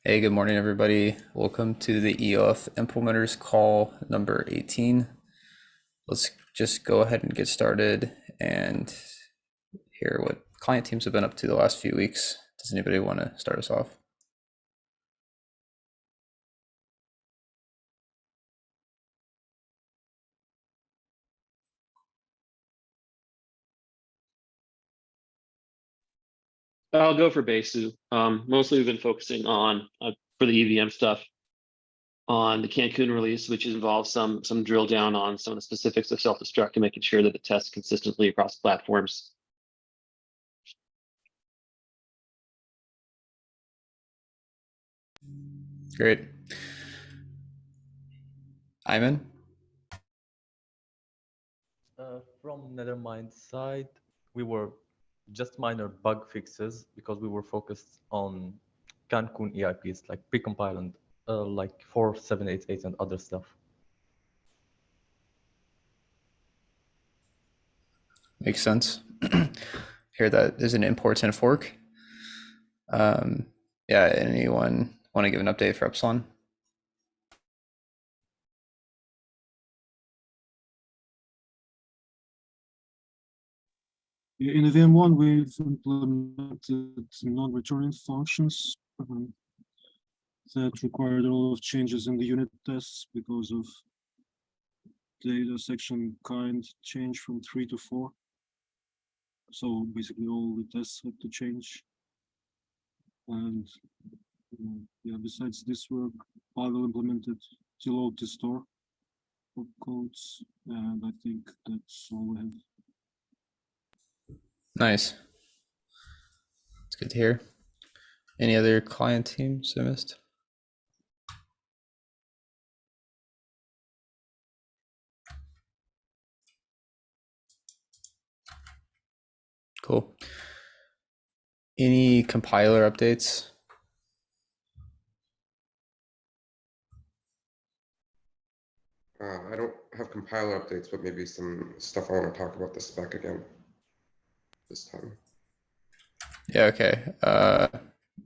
Hey, good morning, everybody. Welcome to the EOF Implementers Call number 18. Let's just go ahead and get started and hear what client teams have been up to the last few weeks. Does anybody want to start us off? I'll go for Besu. Mostly we've been focusing on for the EVM stuff on the Cancun release, which involves some drill down on some of the specifics of self-destruct and making sure that it tests consistently across platforms. Great. Iman? From Nethermind side, we were just minor bug fixes because we were focused on Cancun EIPs like precompile and like 4788 and other stuff. Makes sense. Hear that there's an import and a fork. Yeah, anyone want to give an update for Epsilon? In VM1, we've implemented non-returning functions that required a lot of changes in the unit tests because of data section kind change from 3 to 4. So basically all the tests had to change. And yeah, besides this work, Pavel implemented tload to store codes, and I think that's all we have. Nice. It's good to hear. Any other client teams I missed? Cool. Any compiler updates? I don't have compiler updates, but maybe some stuff I want to talk about the spec again this time. Yeah, okay. I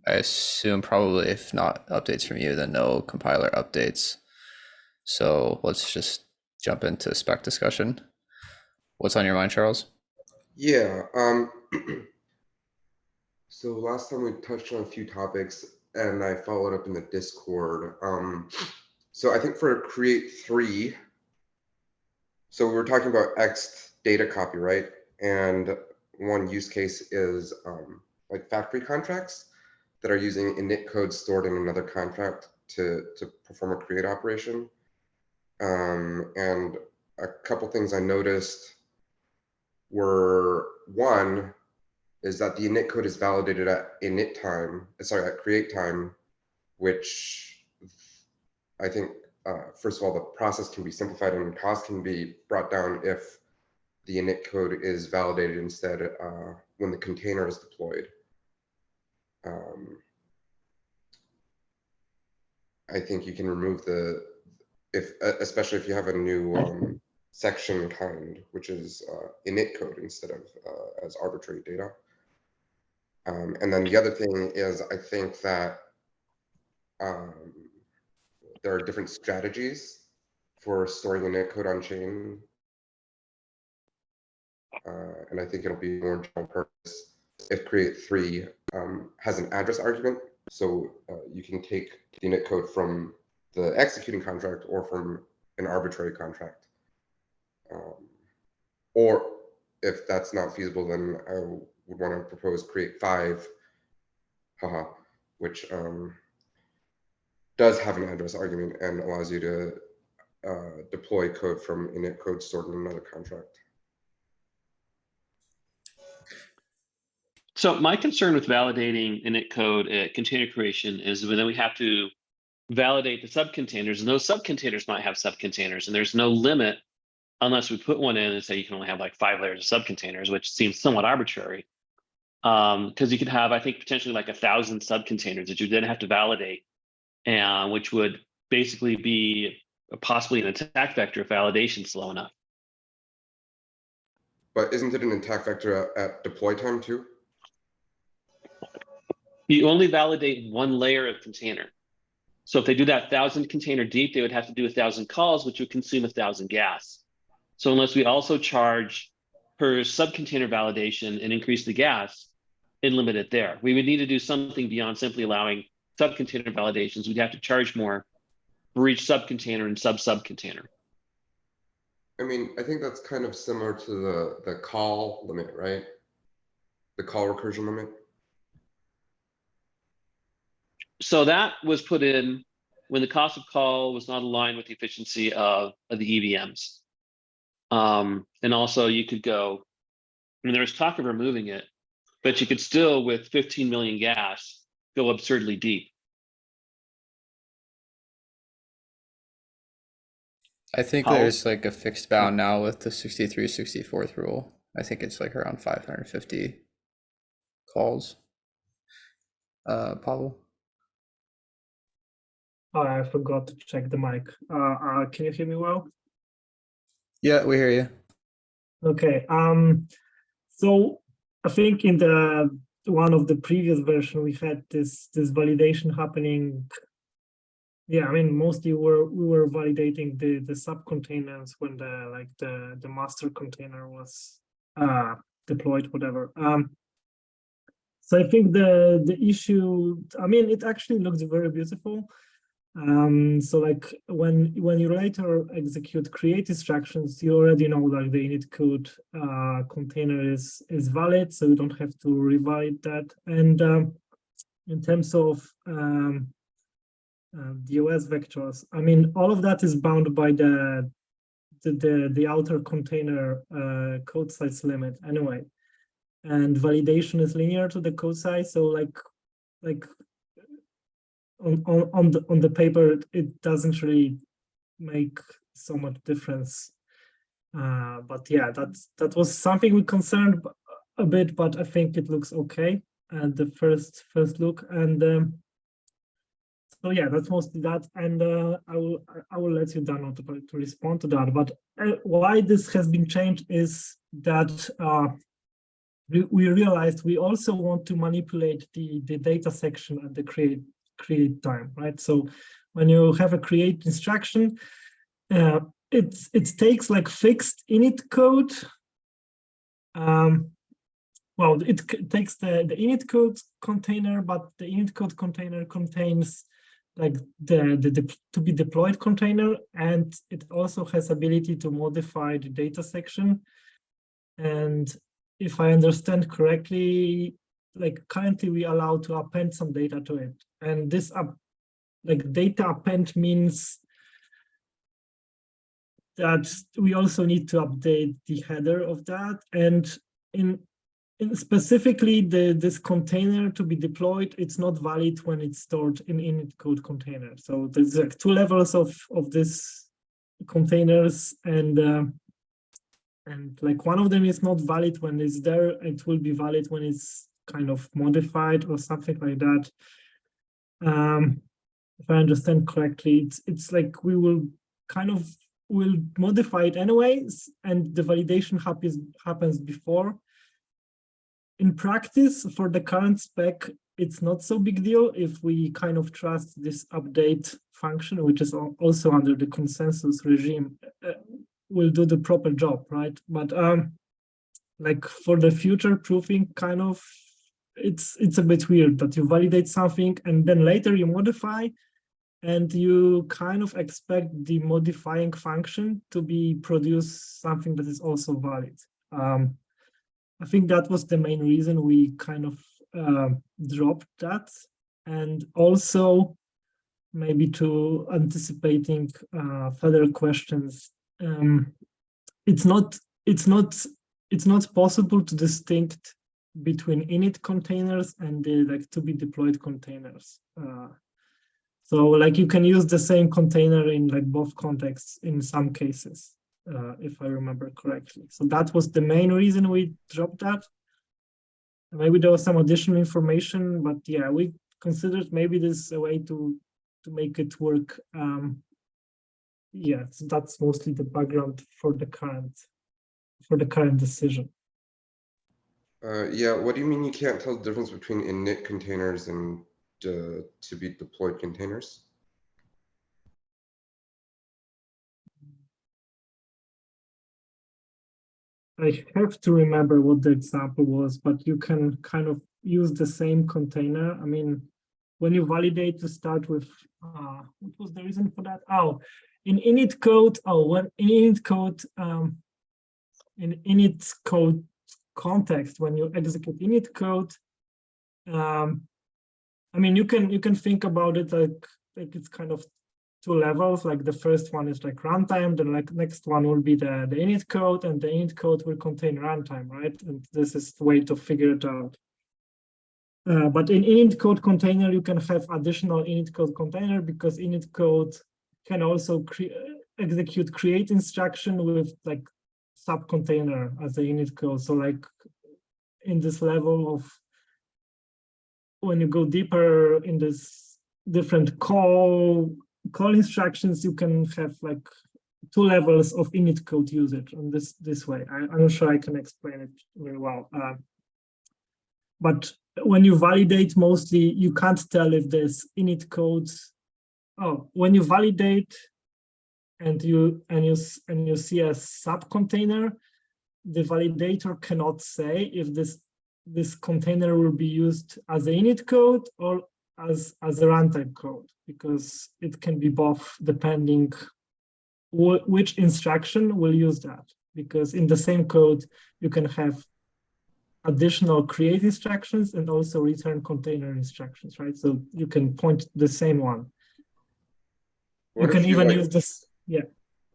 assume probably if not updates from you, then no compiler updates. So let's just jump into spec discussion. What's on your mind, Charles? Yeah. So last time we touched on a few topics, and I followed up in the Discord. So I think for create 3, so we were talking about X data copyright, and one use case is like factory contracts that are using init code stored in another contract to perform a create operation. And a couple things I noticed were, one is that the init code is validated at init time, at create time, which I think, first of all, the process can be simplified and cost can be brought down if the init code is validated instead when the container is deployed. I think you can remove especially if you have a new section kind, which is init code instead of as arbitrary data. And then the other thing is, I think that there are different strategies for storing init code on chain. And I think it'll be more general purpose if create 3 has an address argument. So you can take the init code from the executing contract or from an arbitrary contract. Or if that's not feasible, then I would want to propose create 5, which does have an address argument and allows you to deploy code from init code stored in another contract. So my concern with validating init code at container creation is that we have to validate the subcontainers, and those subcontainers might have subcontainers, and there's no limit unless we put one in and say you can only have like 5 layers of subcontainers, which seems somewhat arbitrary. Because you could have, I think, potentially like 1,000 subcontainers that you then have to validate, and which would basically be possibly an attack vector if validation slow enough. But isn't it an attack vector at deploy time too? You only validate one layer of container. So if they do that 1,000 container deep, they would have to do 1,000 calls, which would consume 1,000 gas. So unless we also charge per sub-container validation and increase the gas and limit it there, we would need to do something beyond simply allowing sub-container validations. We'd have to charge more for each sub-container and sub-sub-container. I mean, I think that's kind of similar to the call limit, right? The call recursion limit. So that was put in when the cost of call was not aligned with the efficiency of the EVMs. And also you could go, I mean, there was talk of removing it, but you could still, with 15 million gas, go absurdly deep. I think How? there's like a fixed bound now with the 63/64th rule. I think it's like around 550 calls. Pavel? Oh, I forgot to check the mic. Can you hear me well? Yeah, we hear you. Okay. So I think in the one of the previous version we had this validation happening. Yeah, I mean mostly we were validating the subcontainers when the master container was deployed, whatever. So I think the issue, I mean, it actually looks very beautiful. So like when you later execute create instructions, you already know like the init code container is valid, so you don't have to revalidate that. And in terms of DOS vectors, I mean, all of that is bound by the outer container code size limit anyway, and validation is linear to the code size. So like on the paper, it doesn't really make so much difference. But yeah, that was something we concerned a bit, but I think it looks okay at the first look. And so yeah, that's mostly that. And I will let you, Daniel, to respond to that. But why this has been changed is that we realized we also want to manipulate the data section at the create time, right? So when you have a create instruction, it takes like fixed init code. Well, it takes the init code container, but the init code container contains like the to be deployed container, and it also has ability to modify the data section. And if I understand correctly, like currently we allow to append some data to it, and this like data append means that we also need to update the header of that. And in specifically this container to be deployed, it's not valid when it's stored in init code container. So there's like two levels of this containers, and like one of them is not valid when it's there. It will be valid when it's kind of modified or something like that. If I understand correctly, it's like we will modify it anyways, and the validation happens before. In practice, for the current spec, it's not so big deal if we kind of trust this update function, which is also under the consensus regime, will do the proper job, right? But like for the future proofing, kind of, it's a bit weird that you validate something and then later you modify, and you kind of expect the modifying function to produce something that is also valid. I think that was the main reason we kind of dropped that, and also maybe to anticipating further questions. It's not possible to distinct between init containers and the like to be deployed containers. So like you can use the same container in like both contexts in some cases, if I remember correctly. So that was the main reason we dropped that. Maybe there was some additional information, but yeah, we considered maybe this is a way to make it work. Yeah, so that's mostly the background for the current decision. Yeah, what do you mean you can't tell the difference between init containers and to be deployed containers? I have to remember what the example was, but you can kind of use the same container. I mean, when you validate to start with, what was the reason for that? Oh, in init code, when in init code, in init code context, when you execute init code, I mean, you can think about it like it's kind of two levels. Like the first one is like runtime, the like next one will be the init code, and the init code will contain runtime, right? And this is the way to figure it out. But in init code container, you can have additional init code container because init code can also execute create instruction with like sub container as a init code. So like in this level of when you go deeper in this different call instructions, you can have like two levels of init code usage on this way. I'm not sure I can explain it very well. But when you validate, mostly you can't tell if there's init codes. Oh, when you validate and you see a sub container, the validator cannot say if this container will be used as a init code or as a runtime code, because it can be both depending which instruction will use that. Because in the same code, you can have additional create instructions and also return container instructions, right? So you can point the same one. What you can if you even like, use this, yeah.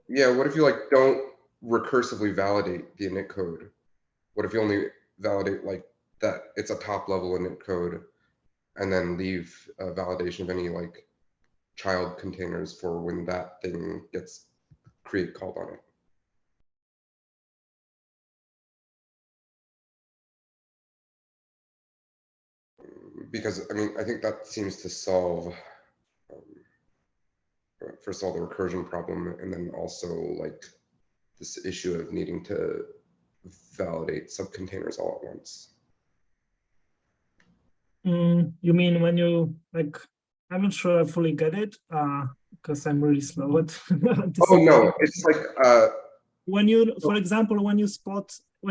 Yeah, what if you like don't recursively validate the init code? What if you only validate like that it's a top level init code and then leave validation of any like child containers for when that thing gets create called on it? Because I mean, I think that seems to solve first of all the recursion problem, and then also like this issue of needing to validate subcontainers all at once. You mean when you like, I'm not sure I fully get it because I'm really slow at Oh no, it's like when you, for example, when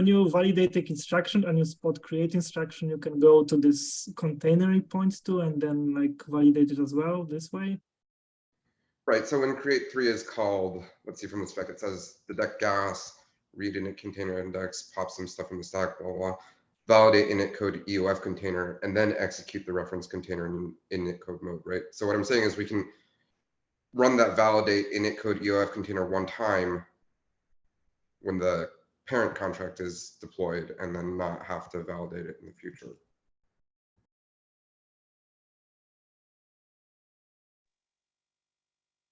you validate the instruction and you spot create instruction, you can go to this container it points to and then like validate it as well this way. right. So when create 3 is called, let's see from the spec, it says detect gas, read init container index, pop some stuff in the stack, blah, blah, blah, validate init code EOF container, and then execute the reference container in init code mode, right? So what I'm saying is we can run that validate init code EOF container one time when the parent contract is deployed and then not have to validate it in the future.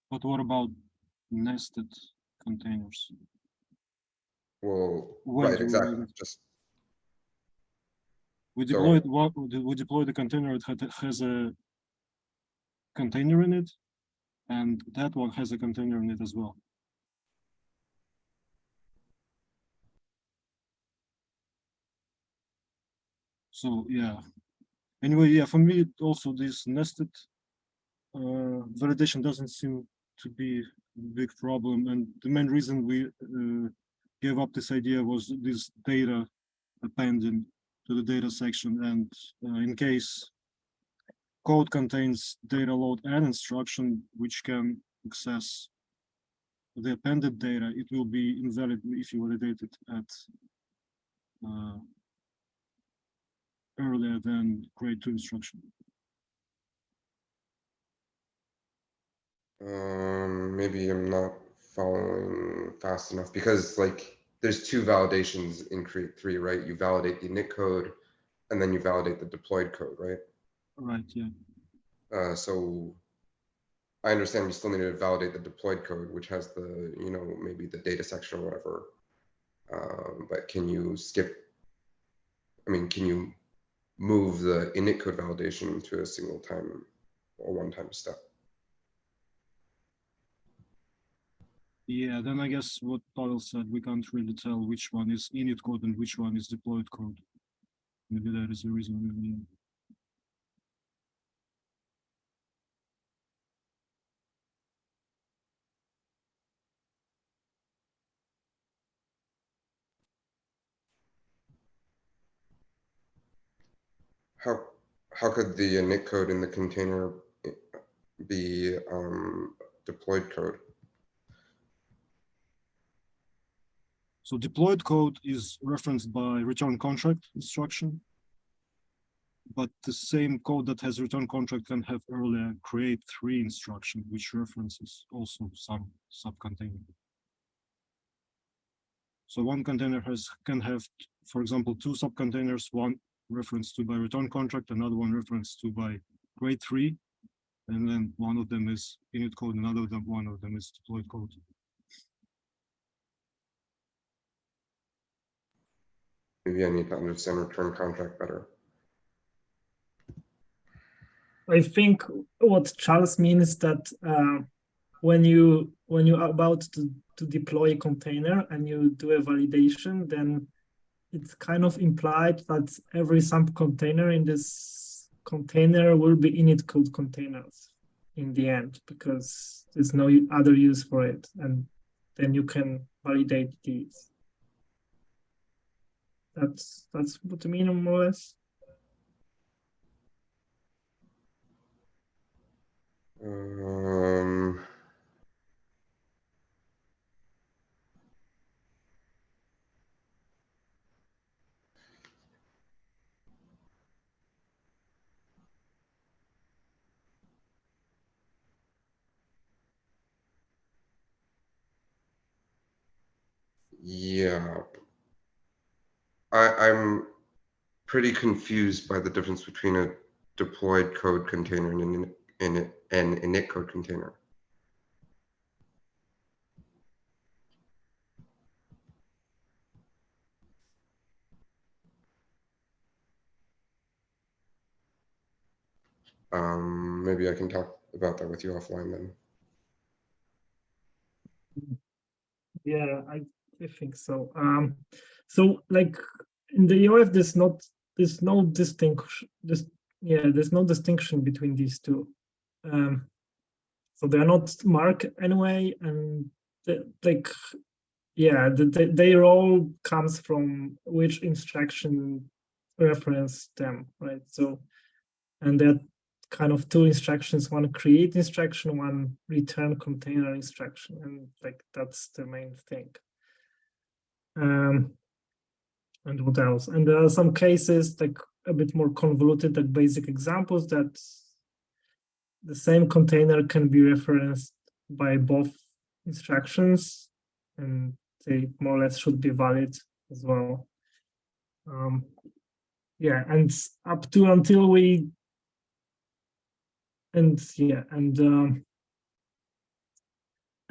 But what about nested containers? Well, When right, do exactly. Just we So- deployed what we deploy the container, it has a container in it, and that one has a container in it as well. So yeah. Anyway, yeah, for me also this nested validation doesn't seem to be a big problem, and the main reason we gave up this idea was this data appending to the data section, and in case code contains data load and instruction which can access the appended data, it will be invalid if you validate it at earlier than create 2 instruction. Maybe I'm not following fast enough because like there's 2 validations in create 3, right? You validate the init code and then you validate the deployed code, right? Right, yeah. So I understand you still need to validate the deployed code, which has the, you know, maybe the data section or whatever. But can you skip, I mean, can you move the init code validation to a single time or one-time step? Yeah, then I guess what Pavel said, we can't really tell which one is init code and which one is deployed code. Maybe that is the reason. How could the init code in the container be deployed code? So deployed code is referenced by return contract instruction, but the same code that has return contract can have earlier create 3 instruction, which references also some subcontainer. So one container can have, for example, 2 subcontainers, one referenced to by return contract, another one referenced to by grade 3, and then one of them is init code, one of them is deployed code. Maybe I need to understand return contract better. I think what Charles means that when you are about to deploy a container and you do a validation, then it's kind of implied that every subcontainer in this container will be init code containers in the end, because there's no other use for it, and then you can validate these. That's what I mean, more or less. Yeah, I'm pretty confused by the difference between a deployed code container and an init code container. Maybe I can talk about that with you offline then. Yeah, I think so. So like in the EOF, there's no distinction. There's no distinction between these two. So they are not marked anyway, and their all comes from which instruction reference them, right? So, and there are kind of 2 instructions: one create instruction, one return container instruction, and like that's the main thing. And what else? And there are some cases like a bit more convoluted, like basic examples, that the same container can be referenced by both instructions, and they more or less should be valid as well. Yeah, and up to until we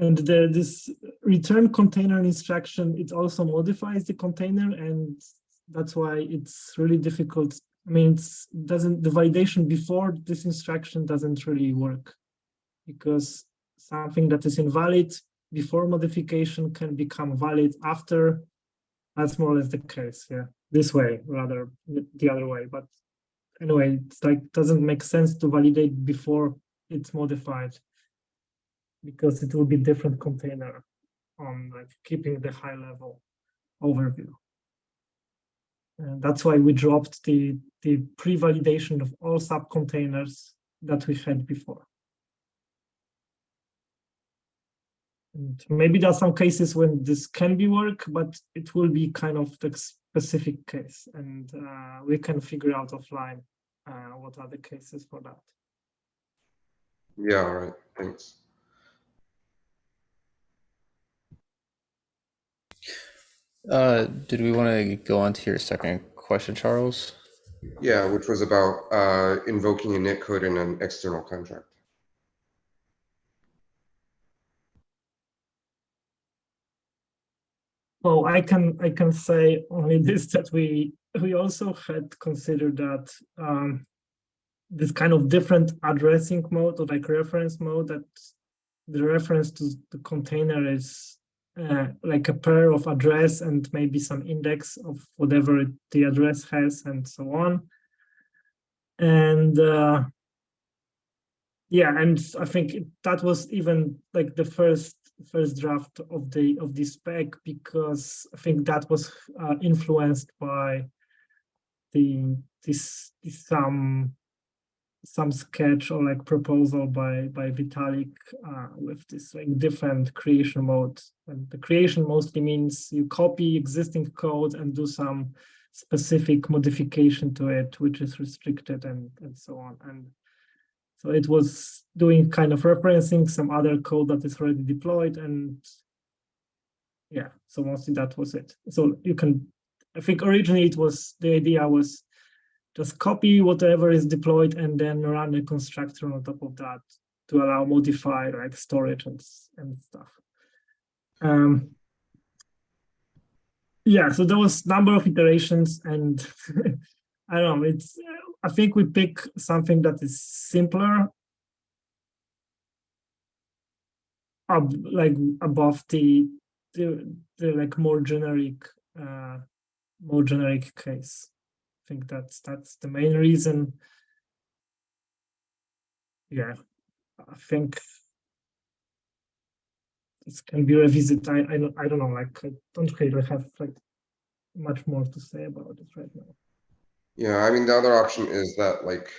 this return container instruction, it also modifies the container, and that's why it's really difficult. I mean, the validation before this instruction doesn't really work, because something that is invalid before modification can become valid after. That's more or less the case. Yeah, this way rather the other way. But anyway, it's like doesn't make sense to validate before it's modified, because it will be different container on like keeping the high level overview. And that's why we dropped the pre-validation of all subcontainers that we had before. And maybe there are some cases when this can be work, but it will be kind of the specific case, and we can figure out offline what are the cases for that. Yeah, all right, thanks. Did we want to go on to your second question, Charles? Yeah, which was about invoking init code in an external contract. Well, I can say only this, that we also had considered that this kind of different addressing mode, or like reference mode, that the reference to the container is like a pair of address and maybe some index of whatever the address has and so on. And yeah, and I think that was even like the first draft of the spec, because I think that was influenced by some sketch or like proposal by Vitalik with this like different creation mode. And the creation mostly means you copy existing code and do some specific modification to it, which is restricted and so on. And so it was doing kind of referencing some other code that is already deployed. And yeah, so mostly that was it. So you can, I think originally the idea was just copy whatever is deployed and then run a constructor on top of that to allow modify like storage and stuff. Yeah, so there was number of iterations, and I don't know, I think we pick something that is simpler, like above the like more generic case. I think that's the main reason. Yeah, I think this can be revisited. I don't know, like I don't really have like much more to say about it right now. Yeah, I mean, the other option is that like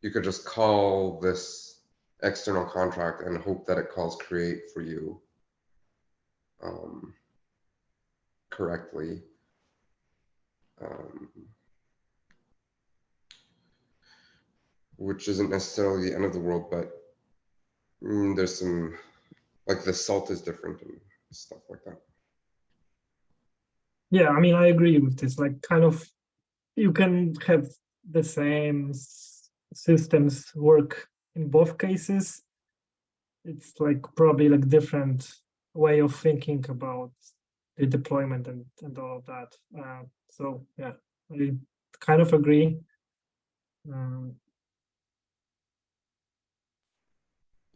you could just call this external contract and hope that it calls create for you correctly. Which isn't necessarily the end of the world, but there's some, like the salt is different and stuff like that. Yeah, I mean, I agree with this. Like, kind of, you can have the same systems work in both cases. It's like probably like different way of thinking about the deployment and all of that. So yeah, I kind of agree.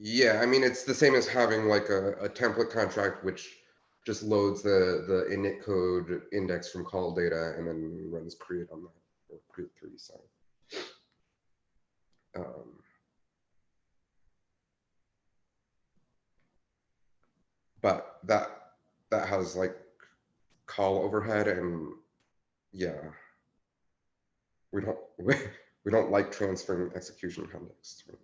Yeah, I mean, it's the same as having like a template contract, which just loads the init code index from call data and then runs create on that, or create 3, sorry. But that has like call overhead, and yeah, we don't like transferring execution context. Right?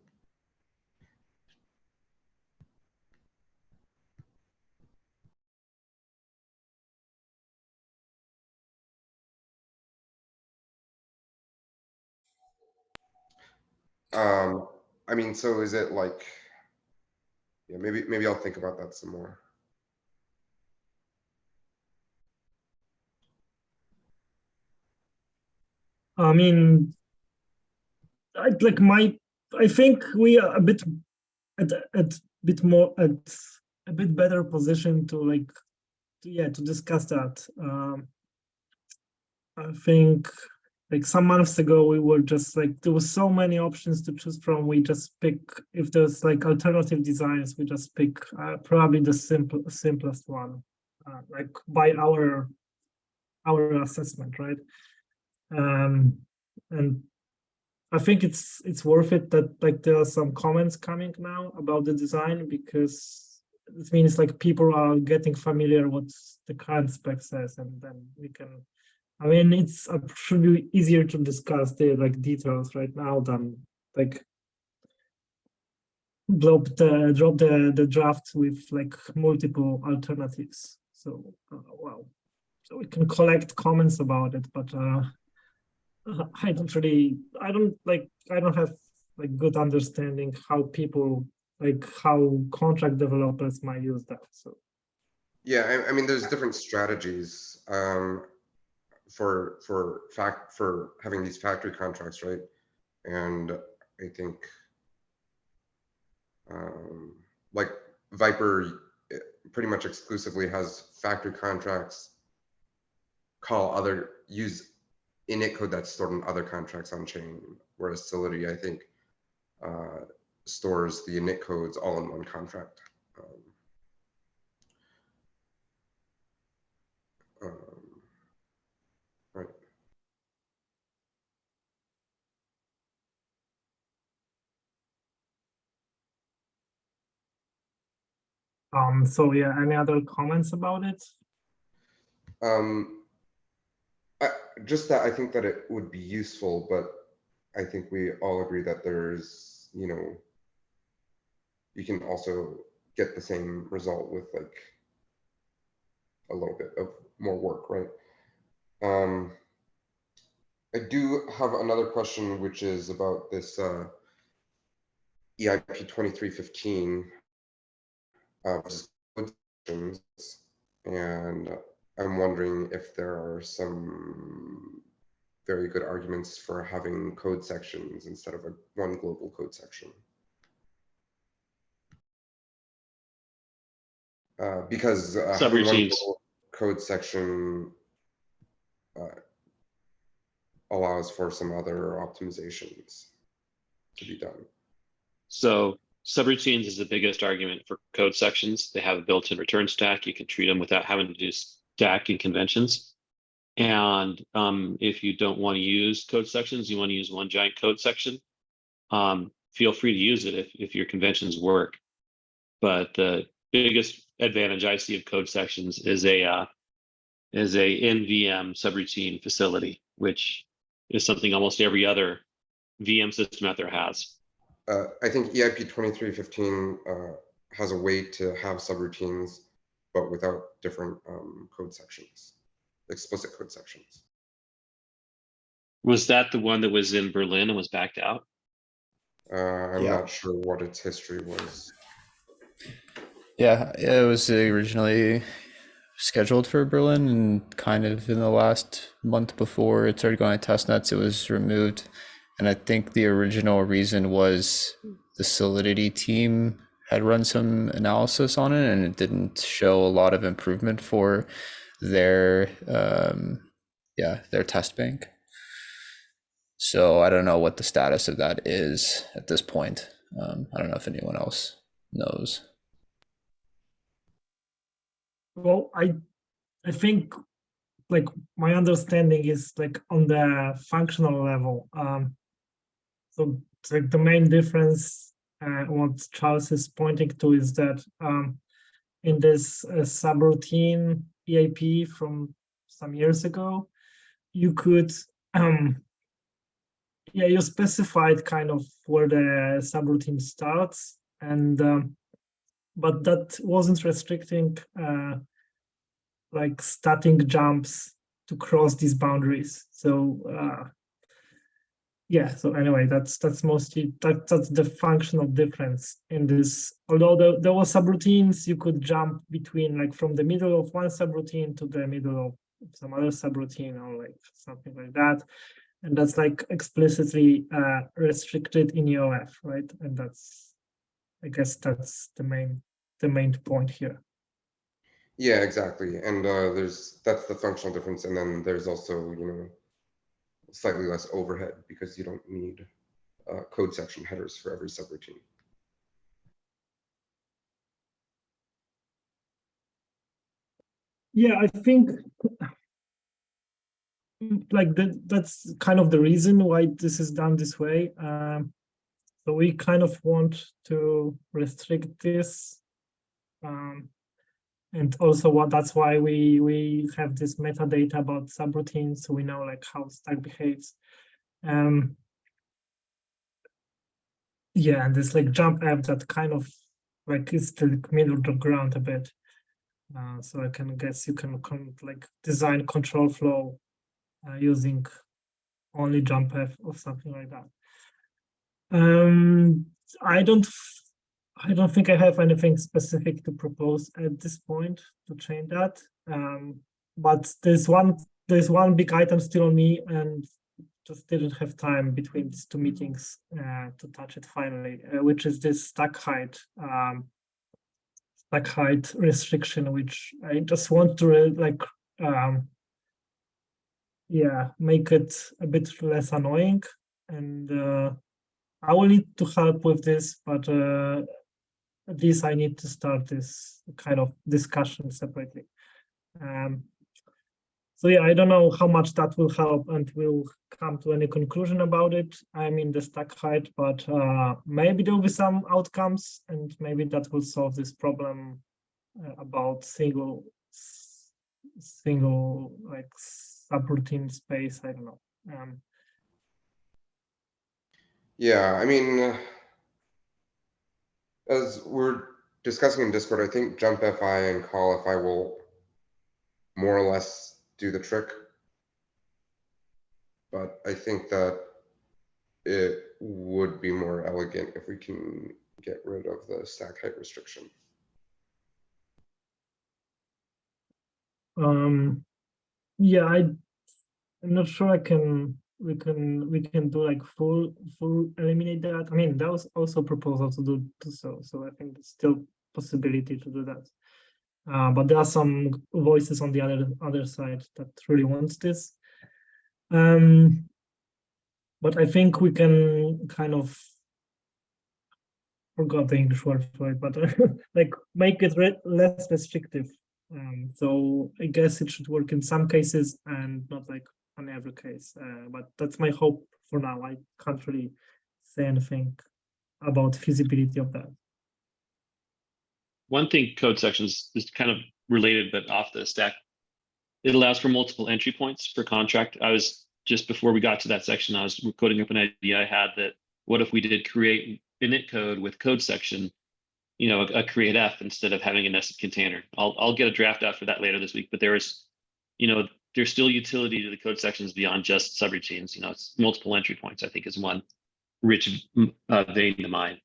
I mean, so is it like, yeah, maybe I'll think about that some more. I mean, I think we are a bit at a bit better position to like to discuss that. I think like some months ago we were just like there was so many options to choose from. We just pick, if there's like alternative designs, we just pick probably the simplest one, like by our assessment, right? And I think it's worth it that like there are some comments coming now about the design, because it means like people are getting familiar what the current spec says, and then we can, I mean, it's should be easier to discuss the like details right now than like drop the draft with like multiple alternatives. So well, so we can collect comments about it, but I don't have like good understanding how people, like how contract developers might use that. So yeah, I mean, there's different strategies for having these factory contracts, right? And I think like Viper pretty much exclusively has factory contracts use init code that's stored in other contracts on chain, whereas Solidity, I think, stores the init codes all in one contract. So yeah, any other comments about it? Just that I think that it would be useful, but I think we all agree that there's, you can also get the same result with like a little bit of more work, right? I do have another question, which is about this EIP 2315 and I'm wondering if there are some very good arguments for having code sections instead of one global code section. Because having one Subroutines. global code section allows for some other optimizations to be done. So subroutines is the biggest argument for code sections. They have a built-in return stack. You can treat them without having to do stacking conventions. And if you don't want to use code sections, you want to use one giant code section, feel free to use it if your conventions work. But the biggest advantage I see of code sections is a NVM subroutine facility, which is something almost every other VM system out there has. I think EIP 2315 has a way to have subroutines, but without different code sections, explicit code sections. Was that the one that was in Berlin and was backed out? I'm Yeah. not sure what its history was. Yeah, it was originally scheduled for Berlin, and kind of in the last month before it started going to testnets, it was removed. And I think the original reason was the Solidity team had run some analysis on it, and it didn't show a lot of improvement for their their test bank. So I don't know what the status of that is at this point. I don't know if anyone else knows. Well, I think like my understanding is like on the functional level. So it's like the main difference, what Charles is pointing to is that in this subroutine EIP from some years ago, you could you specified kind of where the subroutine starts, and but that wasn't restricting like static jumps to cross these boundaries. So yeah, so anyway, that's mostly that's the functional difference in this. Although there were subroutines, you could jump between like from the middle of one subroutine to the middle of some other subroutine or like something like that. And that's like explicitly restricted in EOF, right? And that's, I guess that's the main point here. Yeah, exactly. And that's the functional difference. And then there's also, slightly less overhead because you don't need code section headers for every subroutine. Yeah, I think like that's kind of the reason why this is done this way. So we kind of want to restrict this. And also that's why we have this metadata about subroutines, so we know like how stack behaves. Yeah, and this like jump app that kind of like is the middle of the ground a bit. So I can guess you can like design control flow using only jump app or something like that. I don't think I have anything specific to propose at this point to change that. But there's one big item still on me, and just didn't have time between these two meetings to touch it finally, which is this stack height restriction, which I just want to make it a bit less annoying. And I will need to help with this, but at least I need to start this kind of discussion separately. So yeah, I don't know how much that will help, and we'll come to any conclusion about it. I mean the stack height, but maybe there will be some outcomes, and maybe that will solve this problem about single like subroutine space. I don't know. Yeah, I mean, as we're discussing in Discord, I think jump fi and call fi will more or less do the trick. But I think that it would be more elegant if we can get rid of the stack height restriction. Yeah, I'm not sure we can do like full eliminate that. I mean, that was also a proposal to do so. So I think there's still possibility to do that. But there are some voices on the other side that really wants this. But I think we can kind of forgot the English word for it, but like make it less restrictive. So I guess it should work in some cases and not like on every case. But that's my hope for now. I can't really say anything about feasibility of that. One thing code sections is kind of related, but off the stack. It allows for multiple entry points per contract. I was just before we got to that section, I was coding up an idea I had that what if we did create init code with code section, you know, a create F instead of having a nested container. I'll get a draft out for that later this week, but there is, you know, there's still utility to the code sections beyond just subroutines. You know, it's multiple entry points, I think, is one rich vein to mine.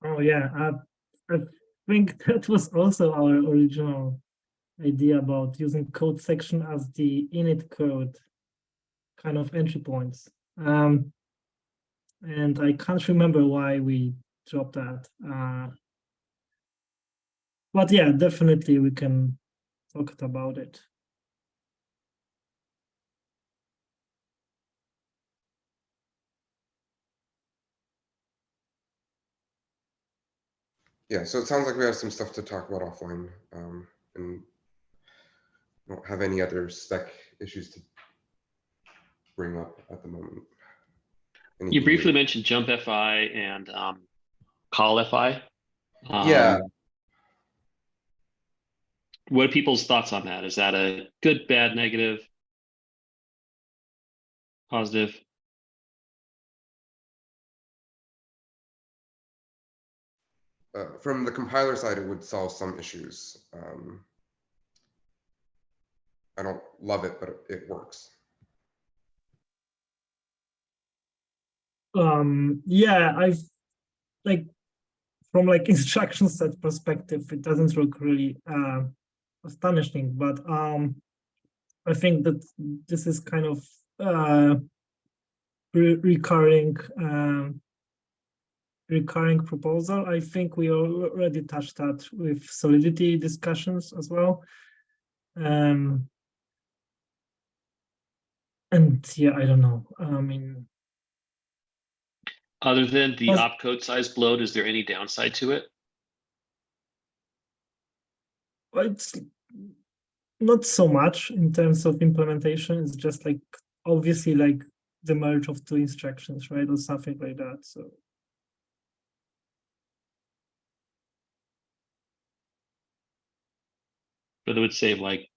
Oh yeah, I think that was also our original idea about using code section as the init code kind of entry points. And I can't remember why we dropped that. But yeah, definitely we can talk about it. Yeah, so it sounds like we have some stuff to talk about offline, and don't have any other spec issues to bring up at the moment. You briefly mentioned jump fi and call fi. Yeah. What are people's thoughts on that? Is that a good, bad, negative, positive? From the compiler side, it would solve some issues. I don't love it, but it works. Yeah, I've like from like instruction set perspective, it doesn't look really astonishing, but I think that this is kind of recurring proposal. I think we already touched that with Solidity discussions as well. And yeah, I don't know. I mean, other than the opcode size bloat, is there any downside to it? it's not so much in terms of implementation. It's just like obviously like the merge of two instructions, right, or something like that. So. But it would save like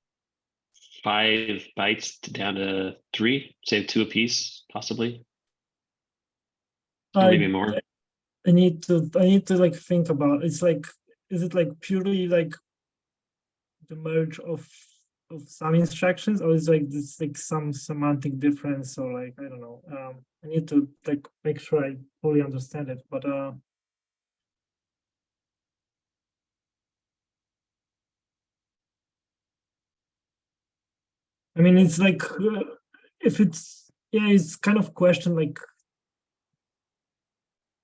5 bytes down to 3, save 2 apiece, possibly. Or maybe more. I need to like think about it's like, is it like purely like the merge of some instructions, or is like this like some semantic difference, or like I don't know. I need to like make sure I fully understand it, but I mean, it's like if it's it's kind of question like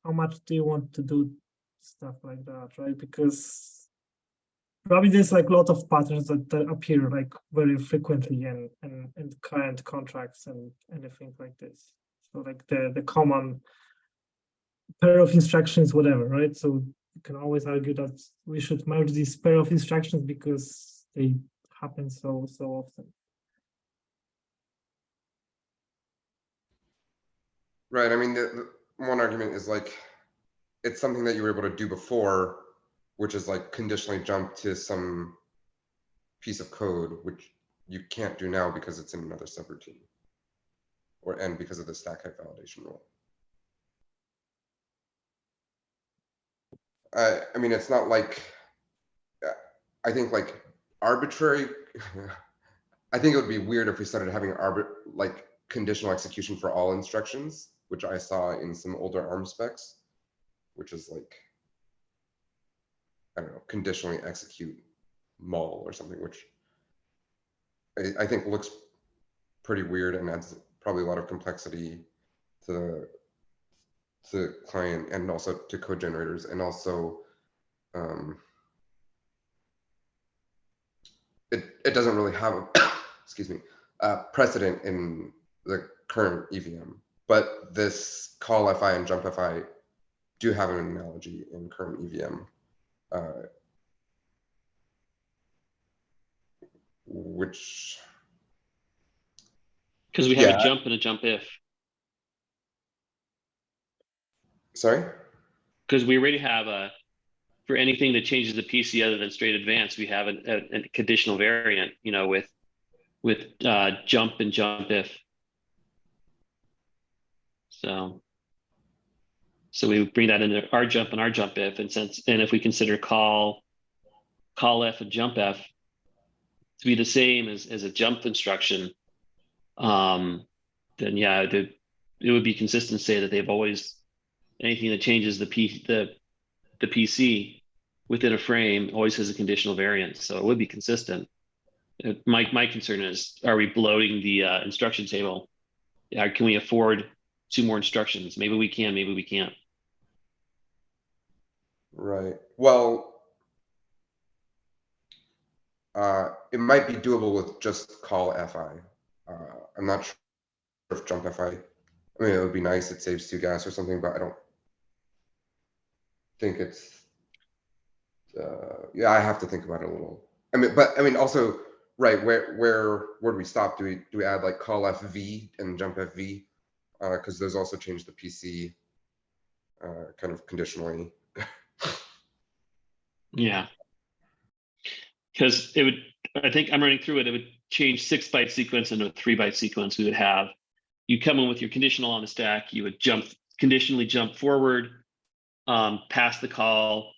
how much do you want to do stuff like that, right? Because probably there's like a lot of patterns that appear like very frequently in client contracts and anything like this. So like the common pair of instructions, whatever, right? So you can always argue that we should merge these pair of instructions because they happen so often. Right. I mean, the one argument is like, it's something that you were able to do before, which is like conditionally jump to some piece of code, which you can't do now because it's in another subroutine, and because of the stack height validation rule. I mean, it's not like, I think like arbitrary, I think it would be weird if we started having like conditional execution for all instructions, which I saw in some older ARM specs, which is like, I don't know, conditionally execute mul or something, which I think looks pretty weird and adds probably a lot of complexity to the client and also to code generators, and also it doesn't really have a excuse me, precedent in the current EVM, but this call fi and jump fi do have an analogy in current EVM, which, Because we have a jump and a jump if. sorry? Because we already have for anything that changes the PC other than straight advance, we have a conditional variant, you know, with jump and jump if. So we bring that into our jump and our jump if, and if we consider call f and jump f to be the same as a jump instruction, then yeah, it would be consistent to say that they've always, anything that changes the PC within a frame always has a conditional variant, so it would be consistent. My concern is, are we bloating the instruction table? Can we afford 2 more instructions? Maybe we can, maybe we can't. Right. Well, it might be doable with just call fi. I'm not sure if jump fi. I mean, it would be nice. It saves 2 gas or something, but I don't think it's. Yeah, I have to think about it a little. I mean, but I mean, also, right? Where do we stop? Do we add like call fv and jump fv? Because those also change the PC kind of conditionally. Yeah. Because it would, I think I'm running through it, it would change 6-byte sequence into a 3-byte sequence. We would have, you come in with your conditional on the stack, you would conditionally jump forward, past the call,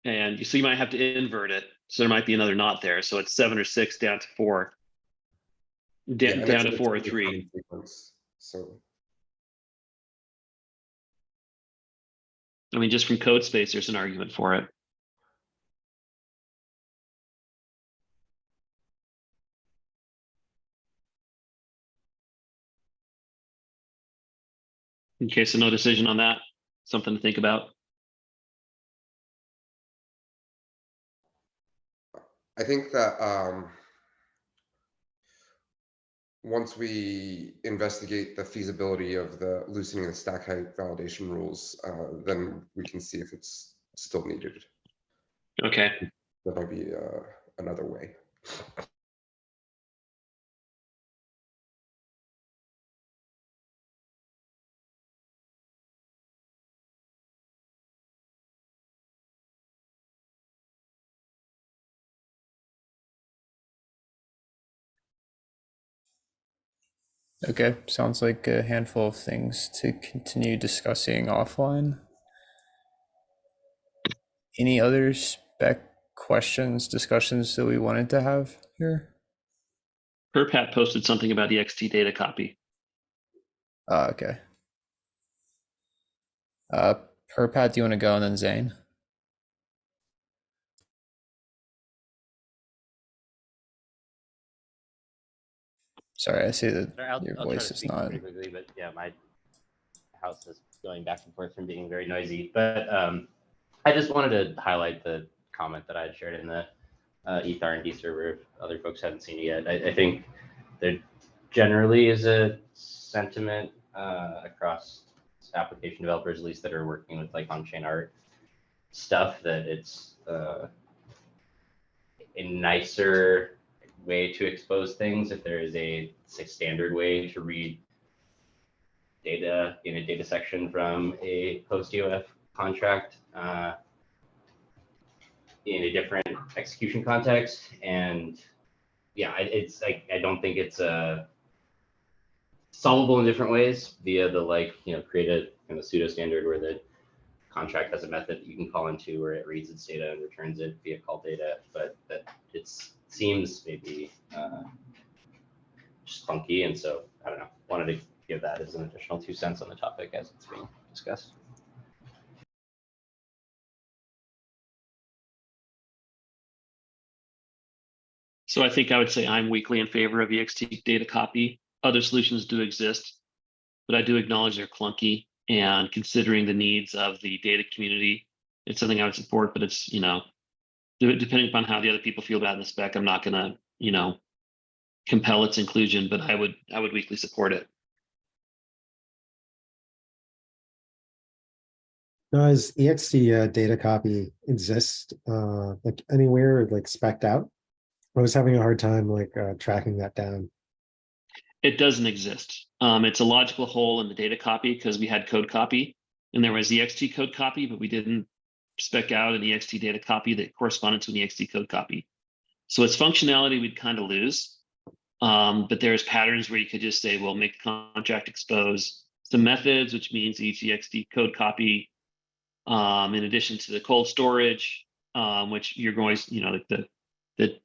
and so you might have to invert it. So there might be another not there. So it's 7 or 6 down to 4. Down to 4 or 3. Sequence, so. I mean, just from code space, there's an argument for it. Okay, so no decision on that. Something to think about. I think that once we investigate the feasibility of the loosening the stack height validation rules, then we can see if it's still needed. Okay. That might be another way. Okay, sounds like a handful of things to continue discussing offline. Any other spec questions, discussions that we wanted to have here? Perpat posted something about ext data copy. Okay. Perpat, do you want to go, and then Zane? Sorry, I see that your I'll try voice to is speak not. pretty quickly, but yeah, my house is going back and forth from being very noisy. But I just wanted to highlight the comment that I had shared in the ETH R&D server. If other folks haven't seen it yet, I think there generally is a sentiment across application developers, at least that are working with like on-chain art stuff, that it's a nicer way to expose things if there is a standard way to read data in a data section from a post EOF contract. in a different execution context. And yeah, it's like, I don't think it's solvable in different ways via the, like, create a kind of pseudo standard where the contract has a method that you can call into where it reads its data and returns it via call data, but that it seems maybe just clunky. And so I don't know, wanted to give that as an additional 2 cents on the topic as it's being discussed. So I think I would say I'm weakly in favor of ext data copy. Other solutions do exist, but I do acknowledge they're clunky, and considering the needs of the data community, it's something I would support, but it's, depending upon how the other people feel about it in the spec, I'm not gonna, compel its inclusion, but I would weakly support it. Does ext data copy exist like anywhere, like spec'd out? I was having a hard time like tracking that down. It doesn't exist. It's a logical hole in the data copy because we had code copy and there was ext code copy, but we didn't spec out an ext data copy that corresponded to an ext code copy. So its functionality we'd kind of lose. But there's patterns where you could just say, well, make the contract expose some methods, which means each ext code copy, in addition to the cold storage, which you're going, like the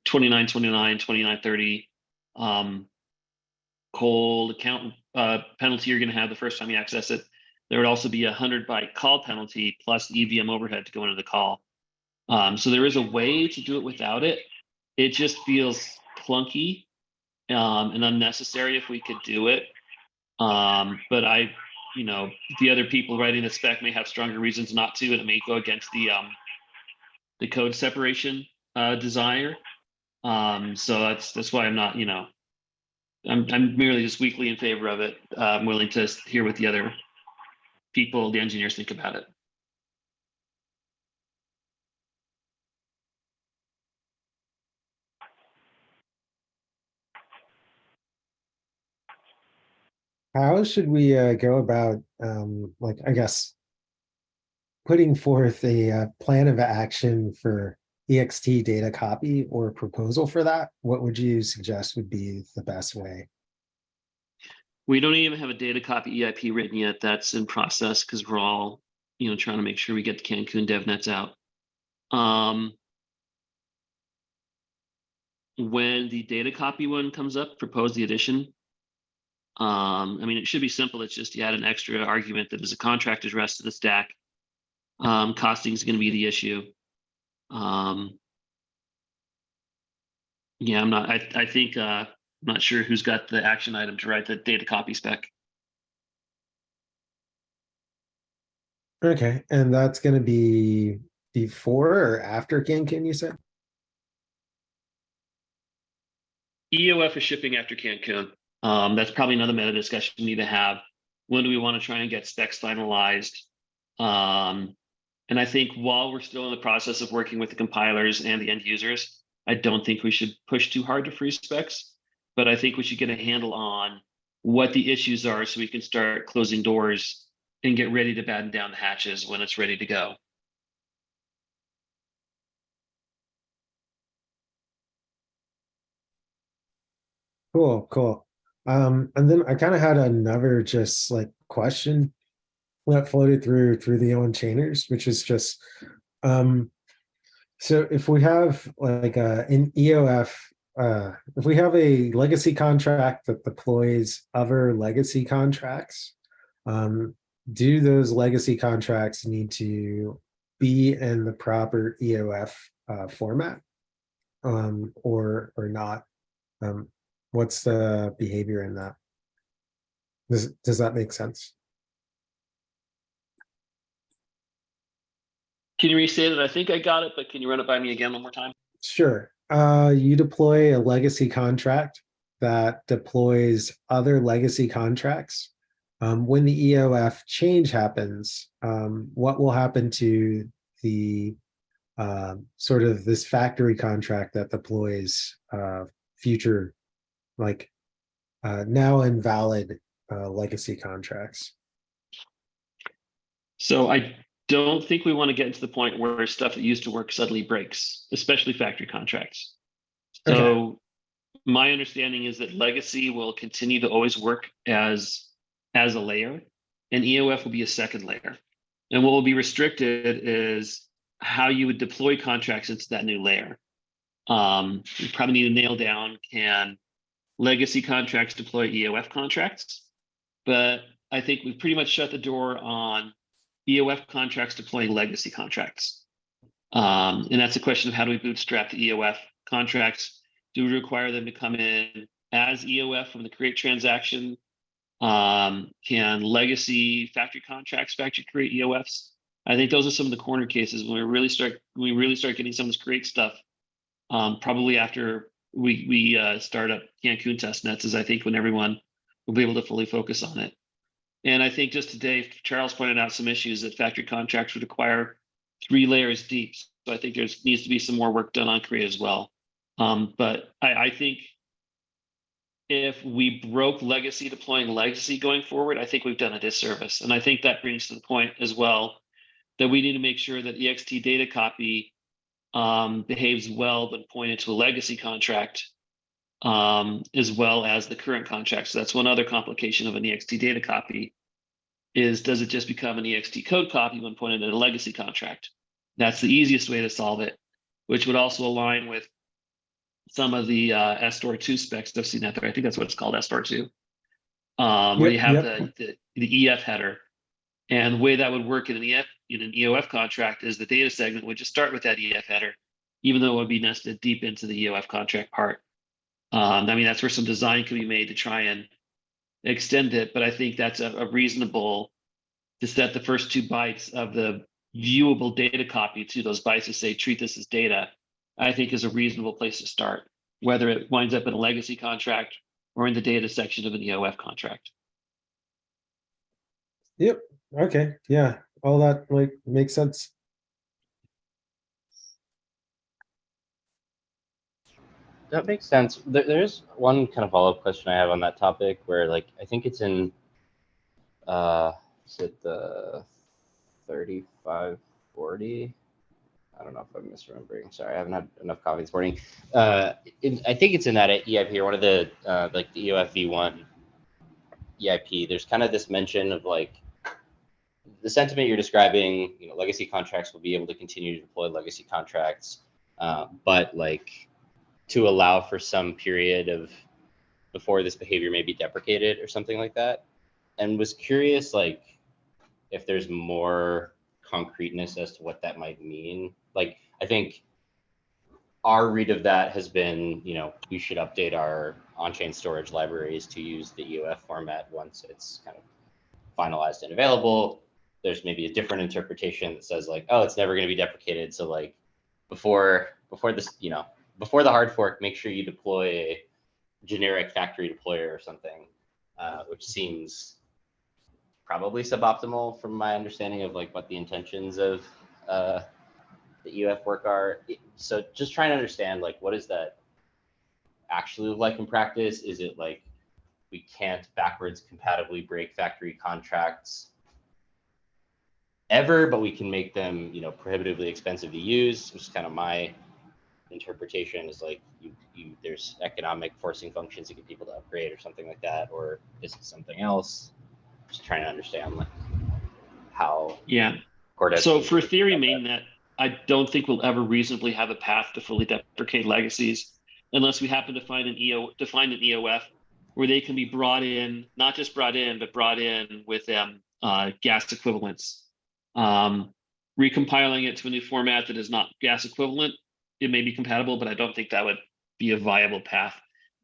2929, 2930 cold account penalty you're going to have the first time you access it. There would also be a 100 byte call penalty plus the EVM overhead to go into the call. So there is a way to do it without it. It just feels clunky and unnecessary if we could do it. But the other people writing the spec may have stronger reasons not to, and it may go against the code separation desire. So that's why I'm not, I'm merely just weakly in favor of it. I'm willing to hear what the other people, the engineers, think about it. How should we go about like, I guess, putting forth a plan of action for ext data copy or proposal for that? What would you suggest would be the best way? We don't even have a data copy EIP written yet. That's in process because we're all, trying to make sure we get the Cancun DevNets out. When the data copy one comes up, propose the addition. It should be simple. It's just you add an extra argument that as a contract is rest of the stack, costing is going to be the issue. Yeah, I'm not. I think I'm not sure who's got the action item to write the data copy spec. Okay, and that's going to be before or after Cancun, you said? EOF is shipping after Cancun. That's probably another meta discussion we need to have. When do we want to try and get specs finalized? And I think while we're still in the process of working with the compilers and the end users, I don't think we should push too hard to freeze specs, but I think we should get a handle on what the issues are so we can start closing doors and get ready to batten down the hatches when it's ready to go. Cool. And then I kind of had another just like question that floated through the on-chainers, which is just so if we have like an EOF, if we have a legacy contract that deploys other legacy contracts, do those legacy contracts need to be in the proper EOF format, or not? What's the behavior in that? Does that make sense? Can you restate it? I think I got it, but can you run it by me again one more time? Sure. You deploy a legacy contract that deploys other legacy contracts. When the EOF change happens, what will happen to the sort of this factory contract that deploys future, like now invalid legacy contracts? So I don't think we want to get to the point where stuff that used to work suddenly breaks, especially factory contracts. So my understanding is that legacy will continue to always work as a layer, and EOF will be a second layer. And what will be restricted is how you would deploy contracts into that new layer. You probably need to nail down, can legacy contracts deploy EOF contracts? But I think we've pretty much shut the door on EOF contracts deploying legacy contracts. And that's a question of how do we bootstrap the EOF contracts? Do we require them to come in as EOF from the create transaction? Can legacy factory contracts factory create EOFs? I think those are some of the corner cases when we really start getting some of this create stuff. Probably after we start up Cancun test nets is I think when everyone will be able to fully focus on it. And I think just today, Charles pointed out some issues that factory contracts would require 3 layers deep. So I think there needs to be some more work done on create as well. But I think if we broke legacy deploying legacy going forward, I think we've done a disservice. And I think that brings to the point as well that we need to make sure that ext data copy behaves well when pointed to a legacy contract, as well as the current contract. So that's one other complication of an ext data copy is, does it just become an ext code copy when pointed at a legacy contract? That's the easiest way to solve it, which would also align with some of the STOR2 specs I've seen out there. I think that's what it's called, STOR2, where you have the EF header. And the way that would work in an EOF contract is the data segment would just start with that EF header, even though it would be nested deep into the EOF contract part. I mean, that's where some design can be made to try and extend it, but I think that's a reasonable to set the first 2 bytes of the viewable data copy to those bytes to say, treat this as data, I think is a reasonable place to start, whether it winds up in a legacy contract or in the data section of an EOF contract. Yep. Okay. Yeah. All that makes sense. That makes sense. There's one kind of follow-up question I have on that topic where I think it's in, is it the 3540? I don't know if I'm misremembering. Sorry, I haven't had enough coffee this morning. I think it's in that EIP or one of the the EOF v1 EIP. There's kind of this mention of the sentiment you're describing. Legacy contracts will be able to continue to deploy legacy contracts, but to allow for some period of before this behavior may be deprecated or something like that. And was curious if there's more concreteness as to what that might mean. I think our read of that has been, we should update our on-chain storage libraries to use the EOF format once it's kind of finalized and available. There's maybe a different interpretation that says oh, it's never going to be deprecated. So before this, before the hard fork, make sure you deploy a generic factory deployer or something, which seems probably suboptimal from my understanding of what the intentions of the EOF work are. So just trying to understand what does that actually look like in practice? Is it we can't backwards compatibly break factory contracts ever, but we can make them prohibitively expensive to use, which is kind of my interpretation is there's economic forcing functions to get people to upgrade or something like that, or is it something else? Just trying to understand how. Yeah. So for Ethereum mainnet, I don't think we'll ever reasonably have a path to fully deprecate legacies unless we happen to find an EOF where they can be brought in, not just brought in, but brought in with gas equivalents. Recompiling it to a new format that is not gas equivalent, it may be compatible, but I don't think that would be a viable path.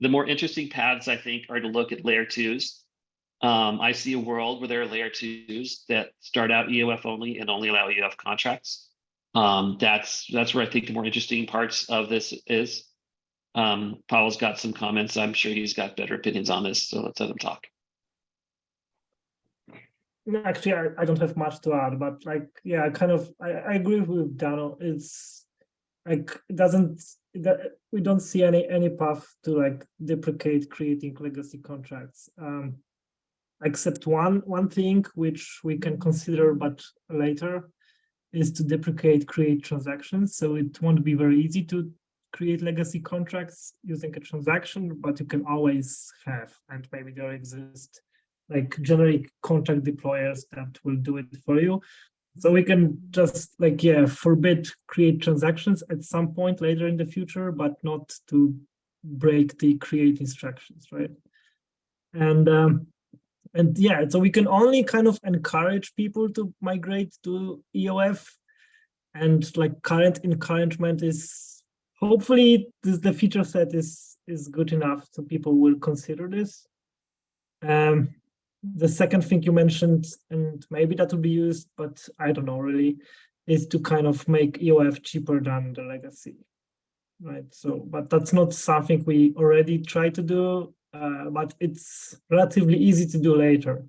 The more interesting paths, I think, are to look at layer 2s. I see a world where there are layer 2s that start out EOF only and only allow EOF contracts. That's where I think the more interesting parts of this is. Paul's got some comments. I'm sure he's got better opinions on this, so let's let him talk. Actually, I don't have much to add, but yeah, I agree with Dano. It's we don't see any path to deprecate creating legacy contracts, except one thing which we can consider, but later, is to deprecate create transactions. So it won't be very easy to create legacy contracts using a transaction, but you can always have, and maybe there exist like generic contract deployers that will do it for you. So we can just like, yeah, forbid create transactions at some point later in the future, but not to break the create instructions, right? And yeah, so we can only kind of encourage people to migrate to EOF, and like current encouragement is hopefully the feature set is good enough so people will consider this. The second thing you mentioned, and maybe that will be used, but I don't know really, is to kind of make EOF cheaper than the legacy, right? So, but that's not something we already try to do, but it's relatively easy to do later,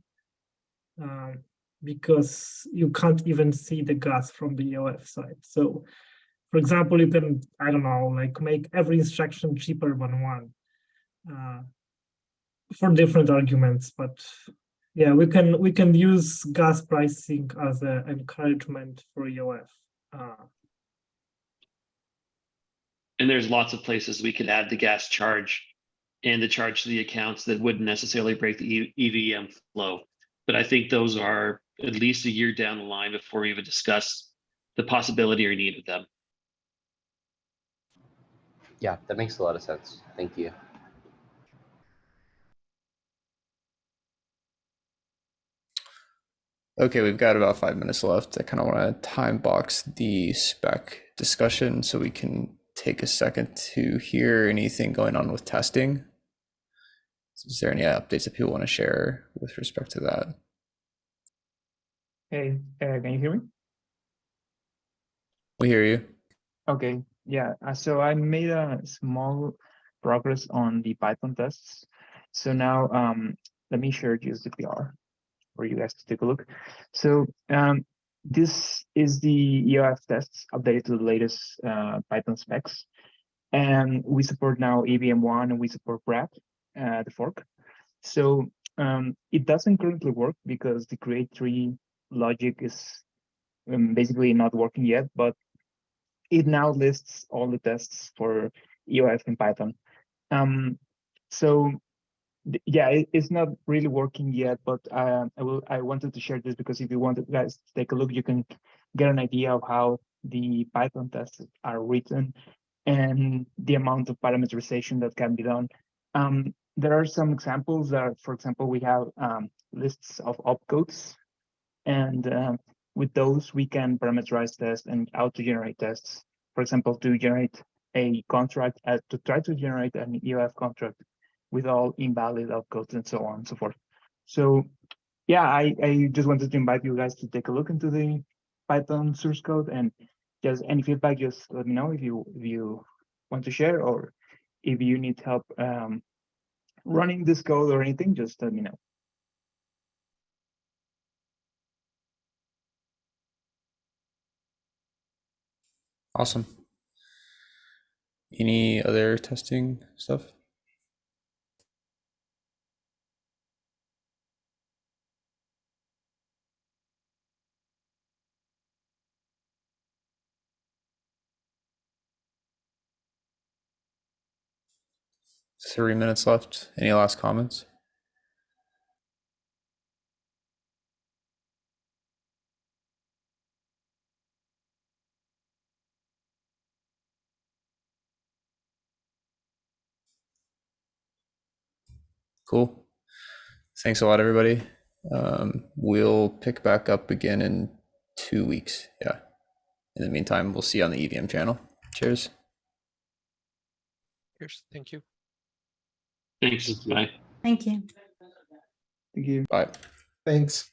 because you can't even see the gas from the EOF side. So, for example, you can, I don't know, like make every instruction cheaper than one, for different arguments, but yeah, we can use gas pricing as an encouragement for EOF. And there's lots of places we could add the gas charge and the charge to the accounts that wouldn't necessarily break the EVM flow. But I think those are at least a year down the line before we even discuss the possibility or need of them. Yeah, that makes a lot of sense. Thank you. Okay, we've got about 5 minutes left. I kind of want to time box the spec discussion so we can take a second to hear anything going on with testing. Is there any updates that people want to share with respect to that? Hey, can you hear me? We hear you. Okay, yeah. So I made a small progress on the Python tests. So now let me share just the PR for you guys to take a look. So this is the EOF tests updated to the latest Python specs. And we support now EVM1 and we support Brad, the fork. So it doesn't currently work because the create tree logic is basically not working yet, but it now lists all the tests for EOF in Python. So yeah, it's not really working yet, but I wanted to share this because if you want guys to take a look, you can get an idea of how the Python tests are written and the amount of parameterization that can be done. There are some examples that, for example, we have lists of opcodes, and with those we can parameterize tests and auto-generate tests. For example, to generate a contract, to try to generate an EOF contract with all invalid opcodes and so on and so forth. So yeah, I just wanted to invite you guys to take a look into the Python source code, and just any feedback, just let me know if you want to share, or if you need help running this code or anything, just let me know. Awesome. Any other testing stuff? Three minutes left. Any last comments? Cool. Thanks a lot, everybody. We'll pick back up again in 2 weeks. Yeah. In the meantime, we'll see you on the EVM channel. Cheers. Cheers. Thank you. Thanks. Bye. Thank you. Thank you. Bye. Thanks.